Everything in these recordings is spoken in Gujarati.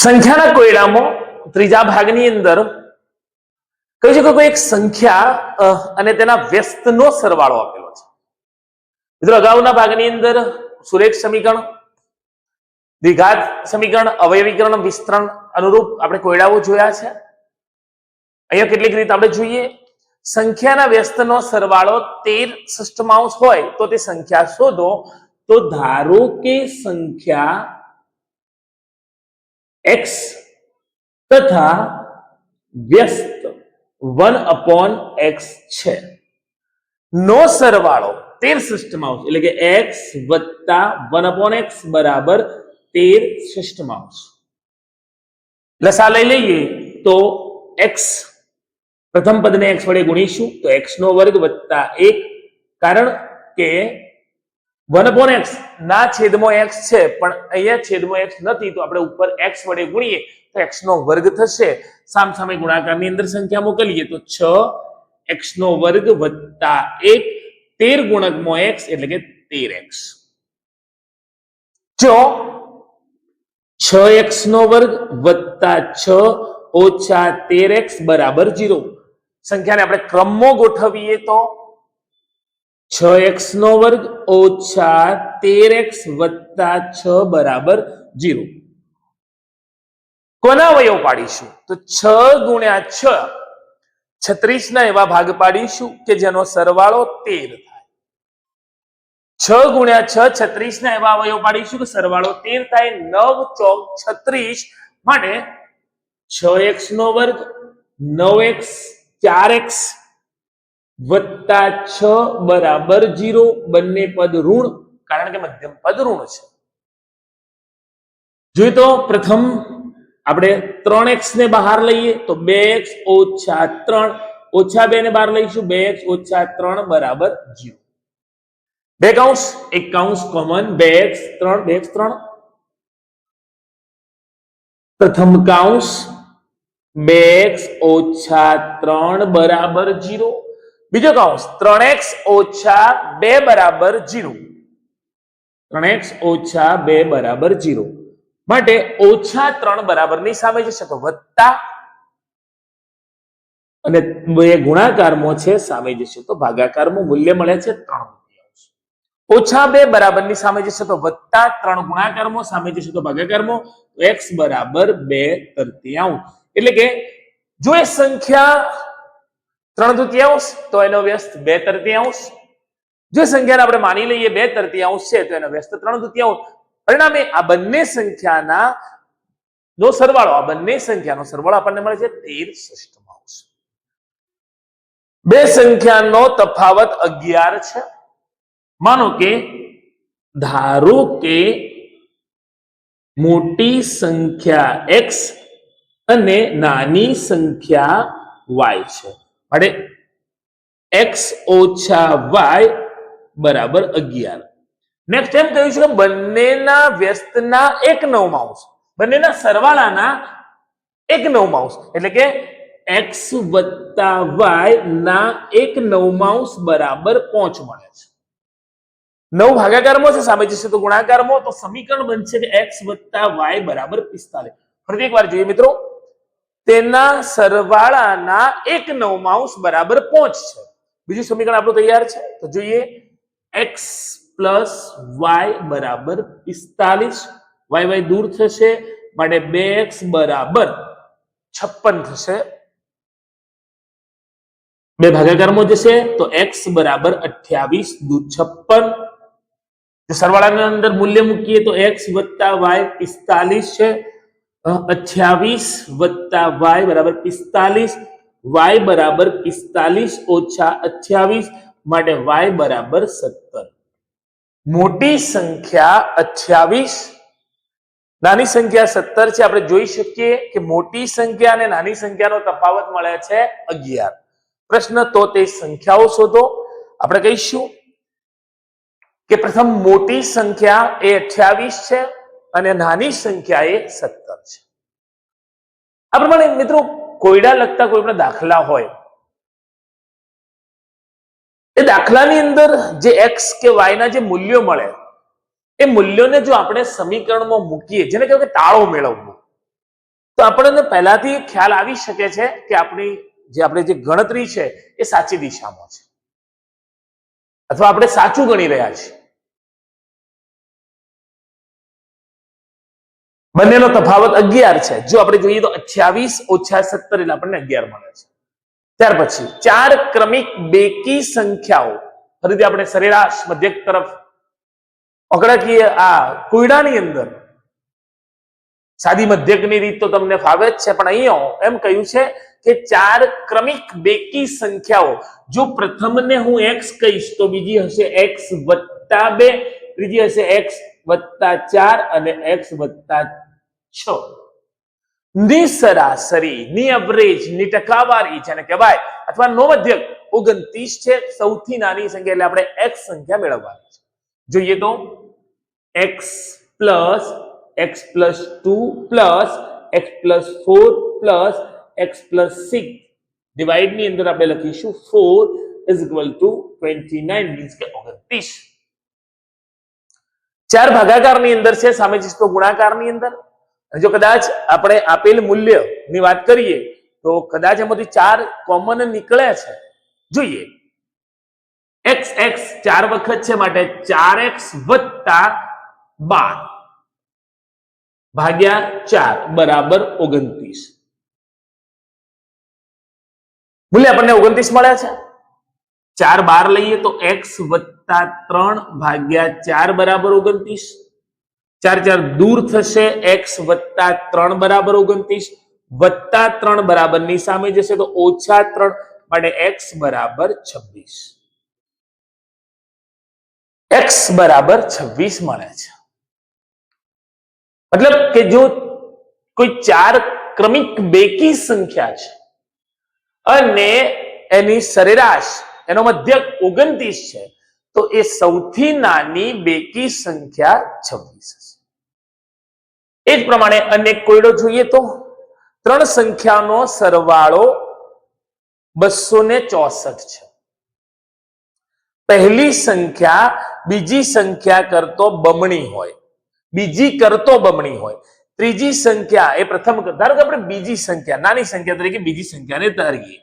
સંખ્યાના કોયડામાં ત્રીજા ભાગની અંદર કહ્યું છે કે કોઈ એક સંખ્યા અને તેના વ્યસ્તનો સરવાળો આપેલો છે. મિત્રો અગાઉના ભાગની અંદર સુરેખ સમીકરણ, દ્વિઘાત સમીકરણ, અવયવીકરણ, વિસ્તરણ અનુરૂપ આપણે કોયડાઓ જોયા છે. અહીંયા કેટલીક રીત આપણે જોઈએ. સંખ્યાના વ્યસ્તનો સરવાળો 13 ષષ્ઠમાંશ હોય તો તે સંખ્યા શોધો. તો ધારો કે સંખ્યા x તથા વ્યસ્ત 1/x છે. નો સરવાળો 13 ષષ્ઠમાંશ એટલે કે x વત્તા 1/x બરાબર 13 ષષ્ઠમાંશ. લસા લઈ લઈએ તો x પ્રથમ પદને x વડે ગુણીશું તો x નો વર્ગ વત્તા 1, કારણ કે 1/x ના છેદમાં x છે પણ અહીંયા છેદમાં x નથી તો આપણે ઉપર x વડે ગુણીએ તો x નો વર્ગ થશે. સામસામે ગુણાકારની અંદર સંખ્યા મોકલીએ તો 6x નો વર્ગ વત્તા 1, 13 ગુણકમાં x એટલે કે 13x. જો 6x નો વર્ગ વત્તા 6 ઓછા 13x બરાબર 0. સંખ્યાને આપણે ક્રમમાં ગોઠવીએ તો 6x નો વર્ગ ઓછા 13x વત્તા 6 બરાબર 0. કોના અવયવ પાડીશું તો 6 ગુણ્યા 6 36 ના એવા ભાગ પાડીશું કે જેનો સરવાળો 13 થાય. 6 ગુણ્યા 6 36 ના એવા અવયવ પાડીશું કે સરવાળો 13 થાય. 9 ચોક 36 માટે 6x નો વર્ગ 9x 4x વત્તા 6 બરાબર 0. બંને પદ ઋણ કારણ કે મધ્યમ પદ ઋણ છે. જોઈએ તો પ્રથમ આપણે 3x ને બહાર લઈએ તો 2x ઓછા 3 ઓછા 2 ને બહાર લઈશું 2x ઓછા 3 બરાબર 0. બે કૌંસ એક કૌંસ કોમન 2x 3 2x 3. પ્રથમ કૌંસ 2x ઓછા 3 બરાબર 0. બીજો કૌંસ 3x ઓછા 2 બરાબર 0. 3x ઓછા 2 બરાબર 0 માટે ઓછા 3 બરાબરની સામે જશે તો વત્તા અને બે ગુણાકારમાં છે સામે જશે તો ભાગાકારમાં મૂલ્ય મળે છે 3. ઓછા 2 બરાબરની સામે જશે તો વત્તા 3 ગુણાકારમાં સામે જશે તો ભાગાકારમાં x બરાબર 2/3. એટલે કે જો એ સંખ્યા 3/3 તો એનો વ્યસ્ત 2/3. જો સંખ્યાને આપણે માની લઈએ 2/3 છે તો એનો વ્યસ્ત 3/3. પરિણામે આ બંને સંખ્યાના નો સરવાળો આપણને મળે છે 13 ષષ્ઠમાંશ. બે સંખ્યાનો તફાવત 11 છે. માનો કે ધારો કે મોટી સંખ્યા x અને નાની સંખ્યા y છે. માટે x ઓછા y બરાબર 11. નેક્સ્ટ એમ કહ્યું છે કે બંનેના વ્યસ્તના 1/9, બંનેના સરવાળાના 1/9 એટલે કે x વત્તા y ના 1/9 બરાબર 5 મળે છે. 9 ભાગાકારમાં છે સામે જશે તો ગુણાકારમાં તો સમીકરણ બનશે કે x વત્તા y બરાબર 45. ફરી એક વાર જોઈએ મિત્રો, તેના સરવાળાના 1/9 બરાબર 5 છે. બીજું સમીકરણ આપણું તૈયાર છે તો જોઈએ x પ્લસ y બરાબર 45. y દૂર થશે માટે 2x બરાબર 56 થશે. 2 ભાગાકારમાં જશે તો x બરાબર 28 દૂર 56. સરવાળાની અંદર મૂલ્ય મૂકીએ તો x વત્તા y 45 છે. 28 વત્તા y બરાબર 45. y બરાબર 45 ઓછા 28 માટે y બરાબર 17. મોટી સંખ્યા 28, નાની સંખ્યા 17 છે. આપણે જોઈ શકીએ કે મોટી સંખ્યા અને નાની સંખ્યાનો તફાવત મળે છે 11. પ્રશ્ન તો તે સંખ્યાઓ શોધો. આપણે કહીશું કે પ્રથમ મોટી સંખ્યા એ 28 છે અને નાની સંખ્યા એ 17 છે. આ પ્રમાણે મિત્રો કોયડા લગતા કોઈ પણ દાખલા હોય એ દાખલાની અંદર જે x કે y ના જે મૂલ્યો મળે એ મૂલ્યોને જો આપણે સમીકરણમાં મૂકીએ, જેને કહેવાય કે તાળો મેળવવો, તો આપણને પહેલાથી ખ્યાલ આવી શકે છે કે આપણે જે ગણતરી છે એ સાચી દિશામાં છે અથવા આપણે સાચું ગણી રહ્યા છીએ. બંનેનો તફાવત 11 છે. જો આપણે જોઈએ તો 28 ઓછા 17 એટલે આપણને 11 મળે છે. ત્યાર પછી ચાર ક્રમિક બેકી સંખ્યાઓ, ફરીથી આપણે સરેરાશ મધ્યક તરફ આંકડાકીય આ કોયડાની અંદર સાદી મધ્યકની રીત તો તમને ફાવે જ છે, પણ અહીંયા એમ કહ્યું છે કે ચાર ક્રમિક બેકી સંખ્યાઓ, જો પ્રથમને હું x કહીશ તો બીજી હશે x + 2, ત્રીજી હશે x + 4 અને x + 6. ની સરાસરી, ની એવરેજ, ની ટકાવારી જેને કહેવાય અથવા નો મધ્યક 29 છે. સૌથી નાની સંખ્યા એટલે આપણે x સંખ્યા મેળવવાની છે. જોઈએ તો x + x + 2 + x + 4 + x + 6 divide ની અંદર આપણે લખીશું 4 = 29 મીન્સ કે 29. ચાર ભાગાકારની અંદર છે, સામે જઈશ તો ગુણાકારની અંદર. જો કદાચ આપણે આપેલ મૂલ્ય ની વાત કરીએ તો કદાચ એમાંથી ચાર કોમન નીકળે છે. જોઈએ x ચાર વખત છે માટે 4x + 12 ભાગ્યા 4 બરાબર 29. મૂલ્ય આપણને 29 મળે છે. 4 બહાર લઈએ તો x + 3 ભાગ્યા 4 બરાબર 29. 4 4 દૂર થશે, x + 3 બરાબર 29, +3 બરાબર ની સામે જશે તો -3 માટે x બરાબર 26. x બરાબર 26 મળે છે. મતલબ કે જો કોઈ ચાર ક્રમિક બેકી સંખ્યા છે અને એની સરેરાશ, એનો મધ્યક 29 છે, તો એ સૌથી નાની બેકી સંખ્યા 26 છે. એ જ પ્રમાણે અન્ય કોયડો જોઈએ તો ત્રણ સંખ્યાનો સરવાળો 264 છે. પહેલી સંખ્યા બીજી સંખ્યા કરતો બમણી હોય, બીજી કરતો બમણી હોય. ત્રીજી સંખ્યા એ પ્રથમ, ધારો કે આપણે બીજી સંખ્યા, નાની સંખ્યા તરીકે બીજી સંખ્યાને ધારીએ.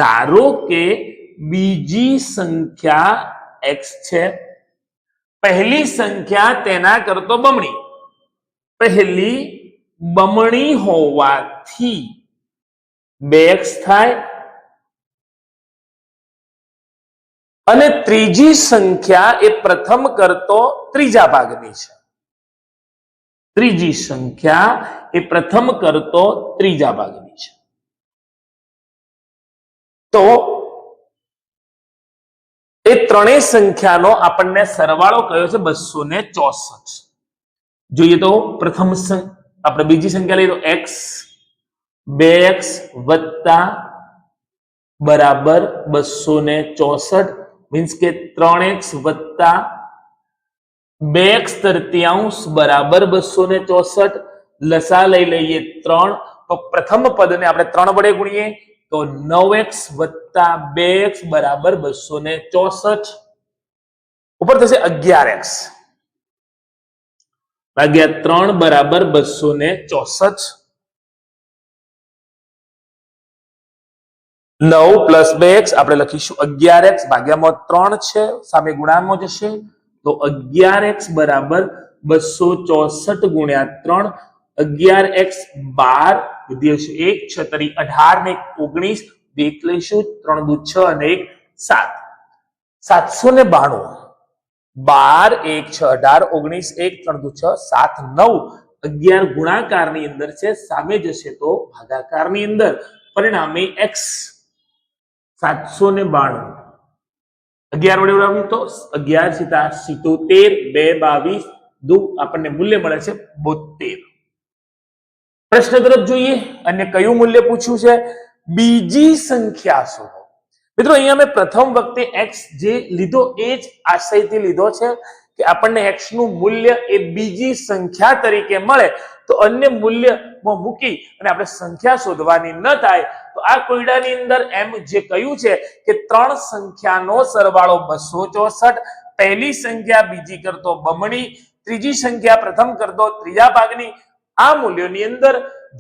ધારો કે બીજી સંખ્યા x છે, પહેલી સંખ્યા તેના કરતો બમણી, પહેલી બમણી હોવાથી 2x થાય, અને ત્રીજી સંખ્યા એ પ્રથમ કરતો ત્રીજા ભાગની છે. ત્રીજી સંખ્યા એ પ્રથમ કરતો ત્રીજા ભાગની છે. તો એ ત્રણેય સંખ્યાનો આપણને સરવાળો કયો છે 264. જોઈએ તો પ્રથમ આપણે બીજી સંખ્યા લઈએ તો x 2x વત્તા બરાબર 264 મીન્સ કે 3x વત્તા 2x તૃતીયાંશ બરાબર 264. લસા લઈ લઈએ 3, તો પ્રથમ પદને આપણે 3 વડે ગુણીએ તો 9x વત્તા 2x બરાબર 264. ઉપર થશે 11x ભાગ્યા 3 બરાબર 264. 9 + 2x આપણે લખીશું 11x ભાગ્યામાં 3 છે, સામે ગુણામાં જશે તો 11x બરાબર 264 ગુણ્યા 3. 11x 12 વિધિ હશે 1 6 18 ને 19 એક લઈશું, 3 દુ 6 અને 1 7. 792. 12 1 6 18 19 1 3 દુ 6 7 9. 11 ગુણાકારની અંદર છે, સામે જશે તો ભાગાકારની અંદર. પરિણામે x 792. 11 વડે ઉડાવીએ તો 11 × 77 2 22 દુ આપણને મૂલ્ય મળે છે 72. પ્રશ્ન તરફ જોઈએ. અને કયું મૂલ્ય પૂછ્યું છે? બીજી સંખ્યા શોધો. મિત્રો અહીંયા મેં પ્રથમ વખતે x જે લીધો એ જ આશયથી લીધો છે કે આપણને x નું મૂલ્ય એ બીજી સંખ્યા તરીકે મળે તો અન્ય મૂલ્યમાં મૂકી અને આપણે સંખ્યા શોધવાની ન થાય. તો આ કોયડાની અંદર એમ જે કહ્યું છે કે ત્રણ સંખ્યાનો સરવાળો 264, પહેલી સંખ્યા બીજી કરતો બમણી, ત્રીજી સંખ્યા પ્રથમ કરતો ત્રીજા ભાગની, આ મૂલ્યોની અંદર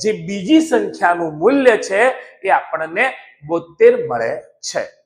જે બીજી સંખ્યાનું મૂલ્ય છે એ આપણને 72 મળે છે.